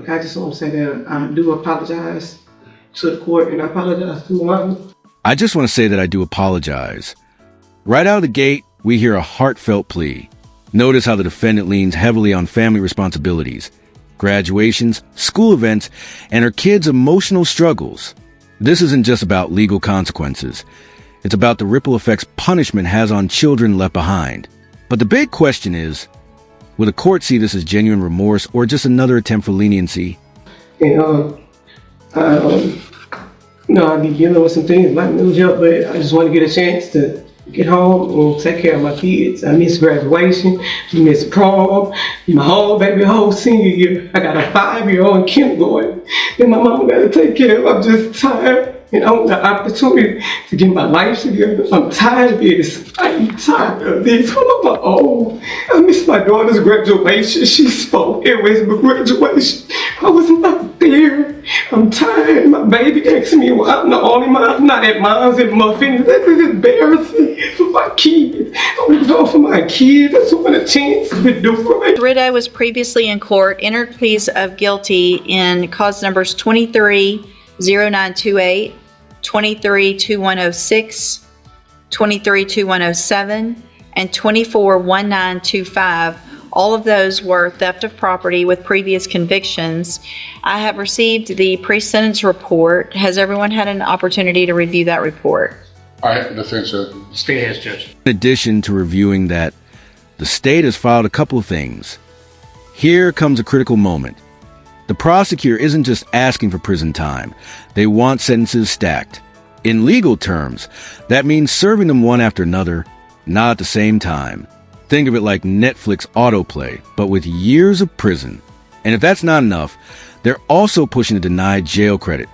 I just want to say that I do apologize to the court, and I apologize to mom. I just want to say that I do apologize. Right out of the gate, we hear a heartfelt plea. Notice how the defendant leans heavily on family responsibilities, graduations, school events, and her kids' emotional struggles. This isn't just about legal consequences. It's about the ripple effects punishment has on children left behind. But the big question is, will the court see this as genuine remorse or just another attempt for leniency? And I'll be dealing with some things like no job, but I just want to get a chance to get home and take care of my kids. I miss graduation, I miss prom, my whole senior year. I got a 5-year-old in kindergarten, and my mama got to take care of. I'm just tired, and I want the opportunity to get my life together. I'm tired of this. I'm tired of this. I'm old. I miss my daughter's graduation. She spoke at Westbrook graduation. I was not there. I'm tired. My baby asked me, well, I'm the only mom. I'm not at mom's and muffins. This is embarrassing for my kids. I want to go for my kids. I just want a chance to do right. Riddo was previously in court, entered pleas of guilty in cause numbers 23-0928, 23-2106, 23-2107, and 24-1925. All of those were theft of property with previous convictions. I have received the pre-sentence report. Has everyone had an opportunity to review that report? I think so. The state has, Judge. In addition to reviewing that, the state has filed a couple of things. Here comes a critical moment. The prosecutor isn't just asking for prison time. They want sentences stacked. In legal terms, that means serving them one after another, not at the same time. Think of it like Netflix autoplay, but with years of prison. And if that's not enough, they're also pushing to deny jail credit.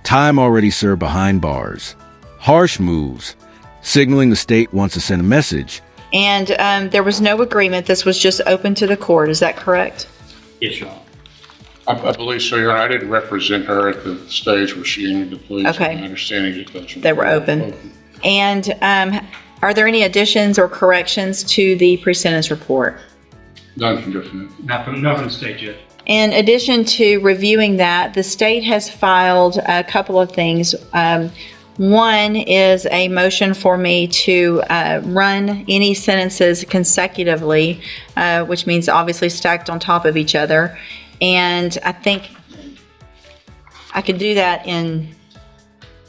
Time already served behind bars. Harsh moves, signaling the state wants to send a message. And there was no agreement. This was just open to the court. Is that correct? Yes, Your Honor. I believe so, Your Honor. I didn't represent her at the stage where she entered the plea. Okay. My understanding is that They were open. And are there any additions or corrections to the pre-sentence report? None from defendant. Not from the state, Judge. In addition to reviewing that, the state has filed a couple of things. One is a motion for me to run any sentences consecutively, which means obviously stacked on top of each other. And I think I could do that in,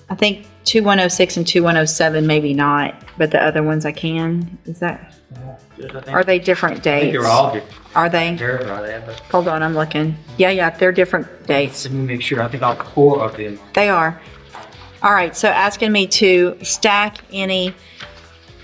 I think 2106 and 2107, maybe not, but the other ones I can. Is that, are they different dates? I think they're all different. Are they? Hold on, I'm looking. Yeah, they're different dates. Let me make sure. I think all 4 of them. They are. All right, so asking me to stack any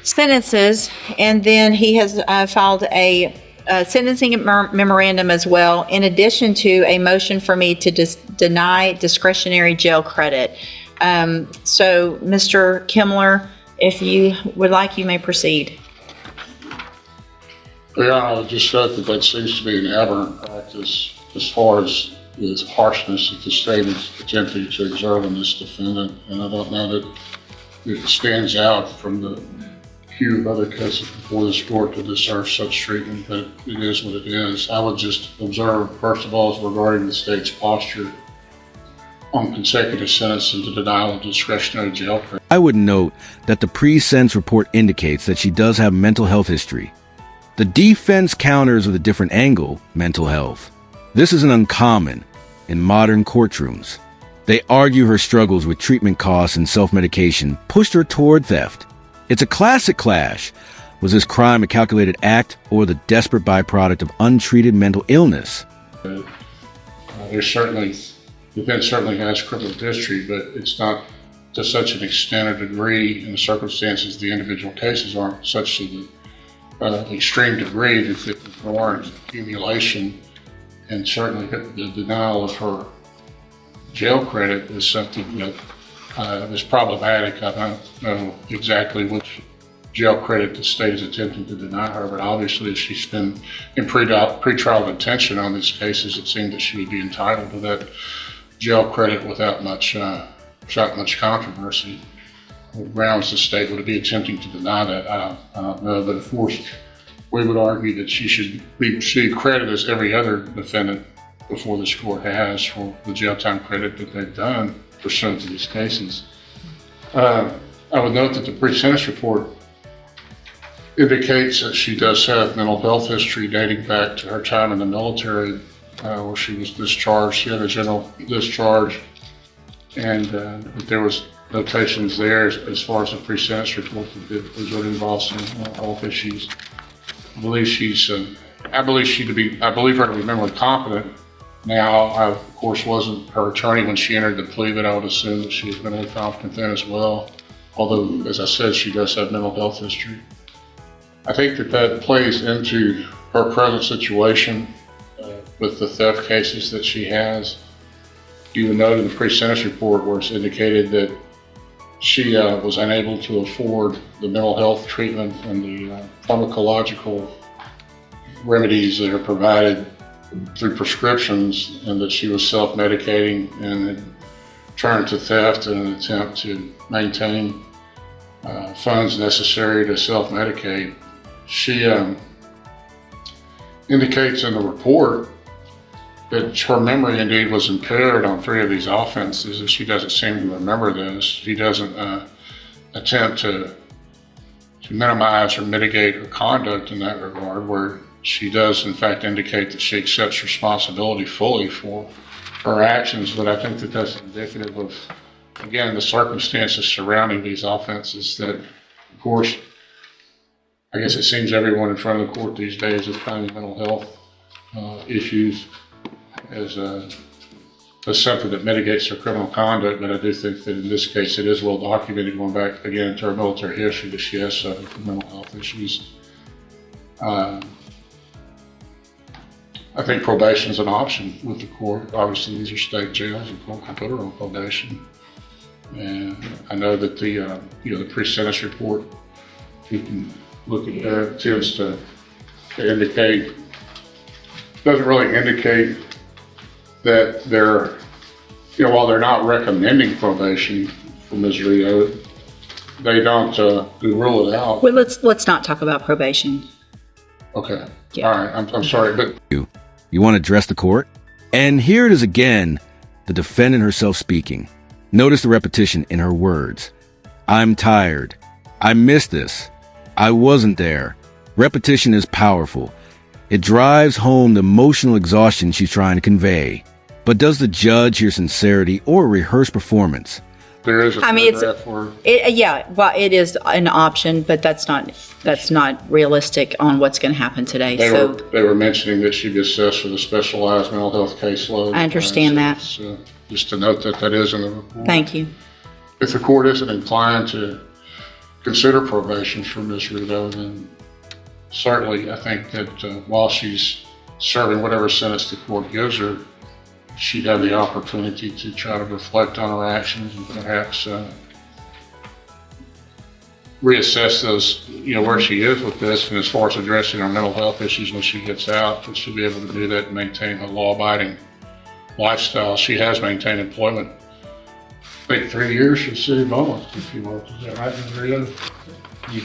sentences, and then he has filed a sentencing memorandum as well, in addition to a motion for me to deny discretionary jail credit. So, Mr. Kimler, if you would like, you may proceed. Yeah, I would just note that seems to be an aberrant practice as far as the harshness that the state is attempting to exert on this defendant, and I don't know that it stands out from the queue of other cases before this court to deserve such treatment, but it is what it is. I would just observe, first of all, regarding the state's posture on consecutive sentences and the denial of discretionary jail credit. I would note that the pre-sentence report indicates that she does have mental health history. The defense counters with a different angle, mental health. This isn't uncommon in modern courtrooms. They argue her struggles with treatment costs and self-medication pushed her toward theft. It's a classic clash. Was this crime a calculated act or the desperate byproduct of untreated mental illness? Defense certainly has criminal history, but it's not to such an extent or degree in the circumstances the individual cases aren't such to the extreme degree that it warrants accumulation, and certainly the denial of her jail credit is something that is problematic. I don't know exactly which jail credit the state is attempting to deny her, but obviously if she's been in pretrial detention on these cases, it seemed that she would be entitled to that jail credit without much controversy. What grounds the state would be attempting to deny that, I don't know, but of course we would argue that she should receive credit as every other defendant before this court has for the jail time credit that they've done pursuant to these cases. I would note that the pre-sentence report indicates that she does have mental health history dating back to her time in the military, where she was discharged. She had a general discharge, and there was notations there as far as the pre-sentence report that would involve some health issues. I believe her to be mentally competent. Now, I of course wasn't her attorney when she entered the plea, but I would assume that she was mentally competent then as well. Although, as I said, she does have mental health history. I think that plays into her present situation with the theft cases that she has. You would note in the pre-sentence report where it's indicated that she was unable to afford the mental health treatment and the pharmacological remedies that are provided through prescriptions, and that she was self-medicating and had turned to theft in an attempt to maintain funds necessary to self-medicate. She indicates in the report that her memory indeed was impaired on 3 of these offenses, and she doesn't seem to remember this. She doesn't attempt to minimize or mitigate her conduct in that regard, where she does in fact indicate that she accepts responsibility fully for her actions. But I think that that's indicative of, again, the circumstances surrounding these offenses that, of course, I guess it seems everyone in front of the court these days is finding mental health issues as something that mitigates their criminal conduct. But I do think that in this case it is well documented, going back again to her military history, that she has suffered from mental health issues. I think probation is an option with the court. Obviously, these are state jails, and the court can put her on probation. And I know that the pre-sentence report, you can look at that, tends to indicate, doesn't really indicate that they're, while they're not recommending probation for Ms. Riddo, they don't rule it out. Well, let's not talk about probation. Okay. Yeah. All right. I'm sorry, but You want to address the court? And here it is again, the defendant herself speaking. Notice the repetition in her words. I'm tired. I missed this. I wasn't there. Repetition is powerful. It drives home the emotional exhaustion she's trying to convey. But does the judge hear sincerity or rehearse performance? there is a paragraph where it is an option, but that's not realistic on what's going to happen today. they were mentioning that she'd be assessed with a specialized mental health caseload. I understand that. So just to note that is in the report. Thank you. If the court isn't inclined to consider probation for Ms. Riddo, then certainly I think that while she's serving whatever sentence the court gives her, she'd have the opportunity to try to reflect on her actions and perhaps reassess those, where she is with this. And as far as addressing her mental health issues when she gets out, that she'll be able to do that and maintain her law-abiding lifestyle. She has maintained employment, I think 3 years for the city of Beaumont, if you will. Is that right, Ms. Riddo?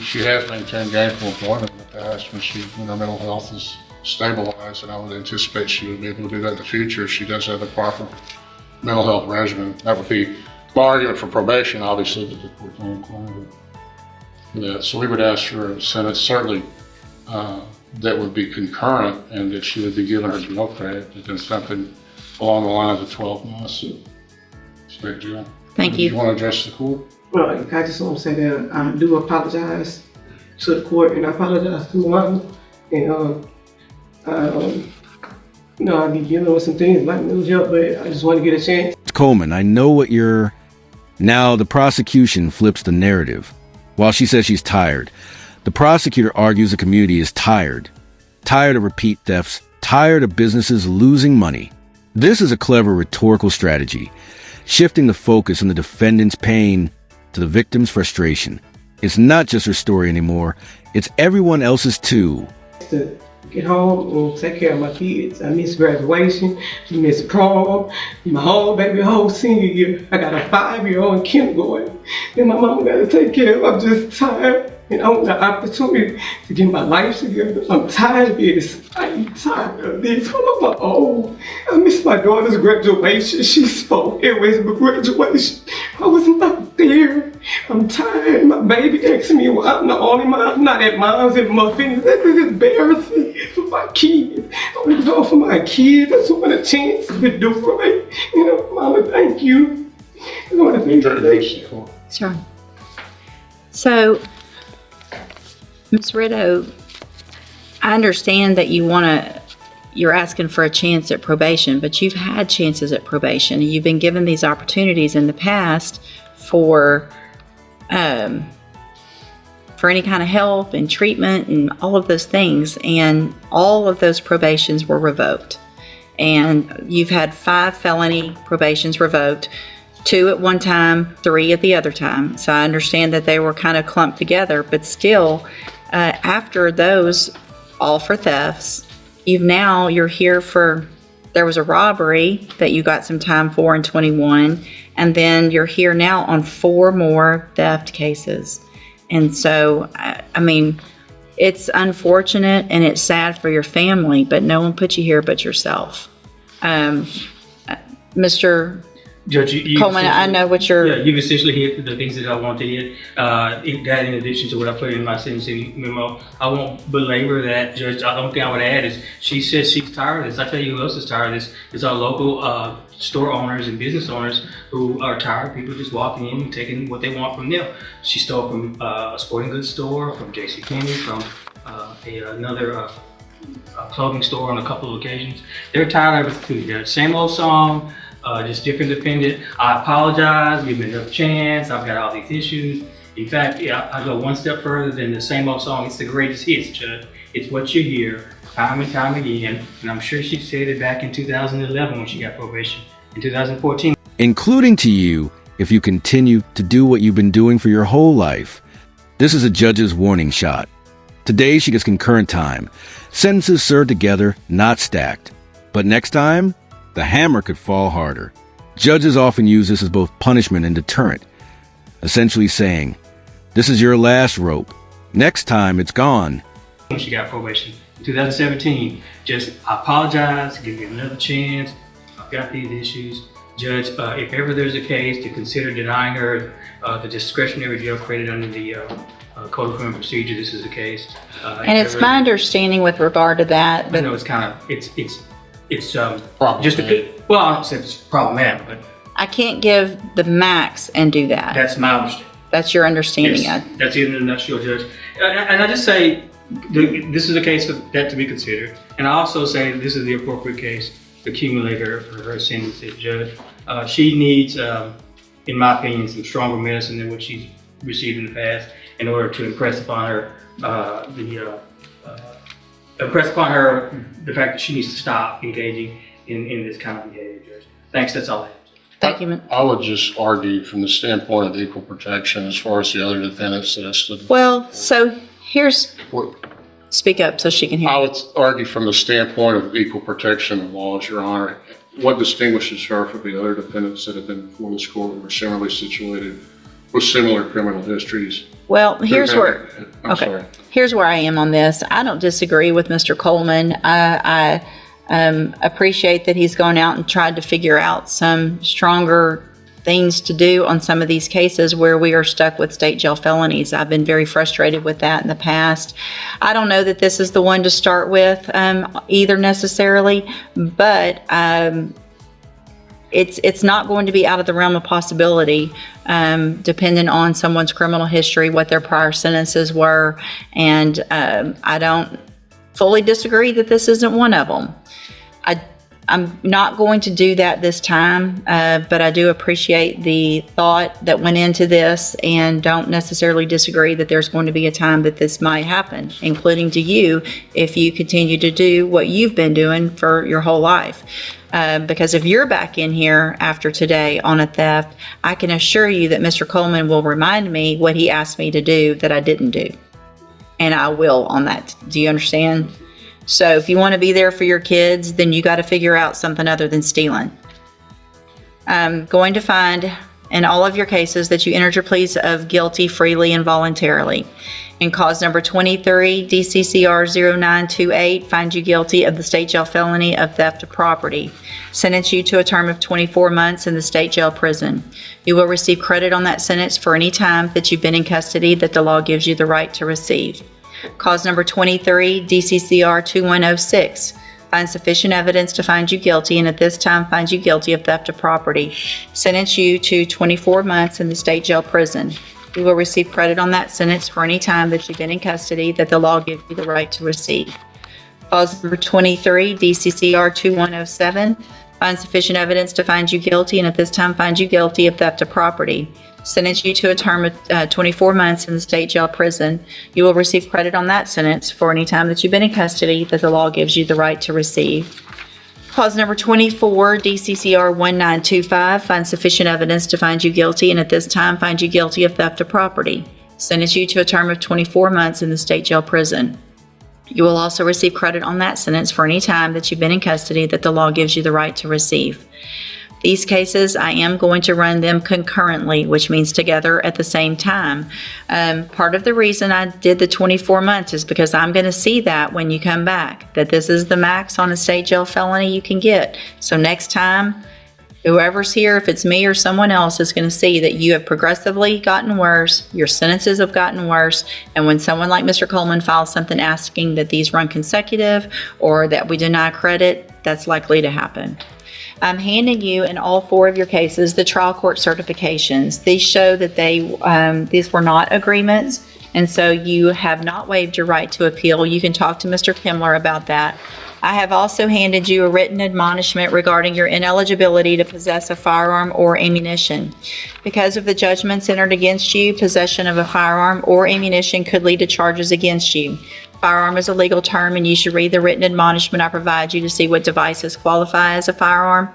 She has maintained gainful employment in the past when her mental health is stabilized, and I would anticipate she would be able to do that in the future if she does have the proper mental health regimen. That would be my argument for probation, obviously, but the court can incline for that. So we would ask for a sentence, certainly, that would be concurrent, and that she would be given her jail credit, but then something along the lines of 12 months of state jail. Thank you. Do you want to address the court? Well, I just want to say that I do apologize to the court, and I apologize to Martin. And I'll be dealing with some things like mental health, but I just want to get a chance. Coleman, I know what you're... Now the prosecution flips the narrative. While she says she's tired, the prosecutor argues the community is tired. Tired of repeat thefts, tired of businesses losing money. This is a clever rhetorical strategy, shifting the focus from the defendant's pain to the victim's frustration. It's not just her story anymore, it's everyone else's too. To get home and take care of my kids. I missed graduation, missed prom, my whole senior year. I got a 5-year-old in kindergarten, and my mama got to take care of. I'm just tired. and I want the opportunity to get my life together. I'm tired of this. I'm tired of this. I'm old. I miss my daughter's graduation. She spoke at Westbrook graduation. I was not there. I'm tired. My baby asking me why I'm the only mom. I'm not at mom's and muffins. This is embarrassing for my kids. I want to go for my kids. That's what a chance to do for me. You know, Mama, thank you. I want to thank you. Sure. So, Ms. Riddo, I understand that you're asking for a chance at probation, but you've had chances at probation, and you've been given these opportunities in the past for any kind of help and treatment and all of those things, and all of those probations were revoked. And you've had 5 felony probations revoked, 2 at one time, 3 at the other time. So I understand that they were kind of clumped together, but still, after those, all for thefts, you're here for, there was a robbery that you got some time for in 21, and then you're here now on 4 more theft cases. And so, I mean, it's unfortunate and it's sad for your family, but no one put you here but yourself. Mr. Judge, Coleman, I know what Yeah, you've essentially hit the things that I want to hit. That in addition to what I put in my sentencing memo. I won't belabor that, Judge. The only thing I would add is she says she's tired of this. I tell you who else is tired of this. It's our local store owners and business owners who are tired of people just walking in and taking what they want from them. She stole from a sporting goods store, from JCPenney, from another clothing store on a couple of occasions. They're tired of it too. They're same old song. Just different defendant. I apologize, give me another chance, I've got all these issues. In fact, yeah, I go one step further than the same old song. It's the greatest hits, Judge. It's what you hear time and time again. And I'm sure she said it back in 2011 when she got probation. In 2014. Including to you if you continue to do what you've been doing for your whole life. This is a judge's warning shot. Today she gets concurrent time. Sentences served together, not stacked. But next time, the hammer could fall harder. Judges often use this as both punishment and deterrent, essentially saying, this is your last rope. Next time, it's gone. When she got probation in 2017, just I apologize, give me another chance. I've got these issues. Judge, if ever there's a case to consider denying her the discretionary jail created under the Code of Criminal Procedure, this is the case. And it's my understanding with regard to that. I know it's kind of, it's just Problematic. well, I don't say it's problematic, but I can't give the max and do that. that's my understanding. That's your understanding. Yes, that's it in a nutshell, Judge. And I just say this is a case for that to be considered. And I also say this is the appropriate case to accumulate her sentence, Judge. She needs, in my opinion, some stronger medicine than what she's received in the past in order to impress upon her the fact that she needs to stop engaging in this kind of behavior, Judge. Thanks, that's all I have. Thank you. I would just argue from the standpoint of equal protection as far as the other defendants listed. Well, so here's, speak up so she can hear. I would argue from the standpoint of equal protection of laws, Your Honor, what distinguishes her from the other defendants that have been before this court and were similarly situated with similar criminal histories? Well, here's where Sorry. Here's where I am on this. I don't disagree with Mr. Coleman. I appreciate that he's gone out and tried to figure out some stronger things to do on some of these cases where we are stuck with state jail felonies. I've been very frustrated with that in the past. I don't know that this is the one to start with either necessarily, but it's not going to be out of the realm of possibility, depending on someone's criminal history, what their prior sentences were, and I don't fully disagree that this isn't one of them. I'm not going to do that this time, but I do appreciate the thought that went into this and don't necessarily disagree that there's going to be a time that this might happen, including to you if you continue to do what you've been doing for your whole life. Because if you're back in here after today on a theft, I can assure you that Mr. Coleman will remind me what he asked me to do that I didn't do. And I will on that. Do you understand? So if you want to be there for your kids, then you got to figure out something other than stealing. I'm going to find in all of your cases that you entered your pleas of guilty freely and voluntarily. In cause number 23, DCCR 0928, find you guilty of the state jail felony of theft of property. Sentence you to a term of 24 months in the state jail prison. You will receive credit on that sentence for any time that you've been in custody that the law gives you the right to receive. Cause number 23, DCCR 2106, find sufficient evidence to find you guilty, and at this time find you guilty of theft of property. Sentence you to 24 months in the state jail prison. You will receive credit on that sentence for any time that you've been in custody that the law gives you the right to receive. Clause number 23, DCCR 2107, find sufficient evidence to find you guilty, and at this time find you guilty of theft of property. Sentence you to a term of 24 months in the state jail prison. You will receive credit on that sentence for any time that you've been in custody that the law gives you the right to receive. Clause number 24, DCCR 1925, find sufficient evidence to find you guilty, and at this time find you guilty of theft of property. Sentence you to a term of 24 months in the state jail prison. You will also receive credit on that sentence for any time that you've been in custody that the law gives you the right to receive. These cases, I am going to run them concurrently, which means together at the same time. Part of the reason I did the 24 months is because I'm going to see that when you come back, that this is the max on a state jail felony you can get. So next time, whoever's here, if it's me or someone else, is going to see that you have progressively gotten worse, your sentences have gotten worse, and when someone like Mr. Coleman files something asking that these run consecutive or that we deny credit, that's likely to happen. I'm handing you in all 4 of your cases the trial court certifications. These show that these were not agreements, and so you have not waived your right to appeal. You can talk to Mr. Kimler about that. I have also handed you a written admonishment regarding your ineligibility to possess a firearm or ammunition. Because of the judgments entered against you, possession of a firearm or ammunition could lead to charges against you. Firearm is a legal term, and you should read the written admonishment I provide you to see what devices qualify as a firearm.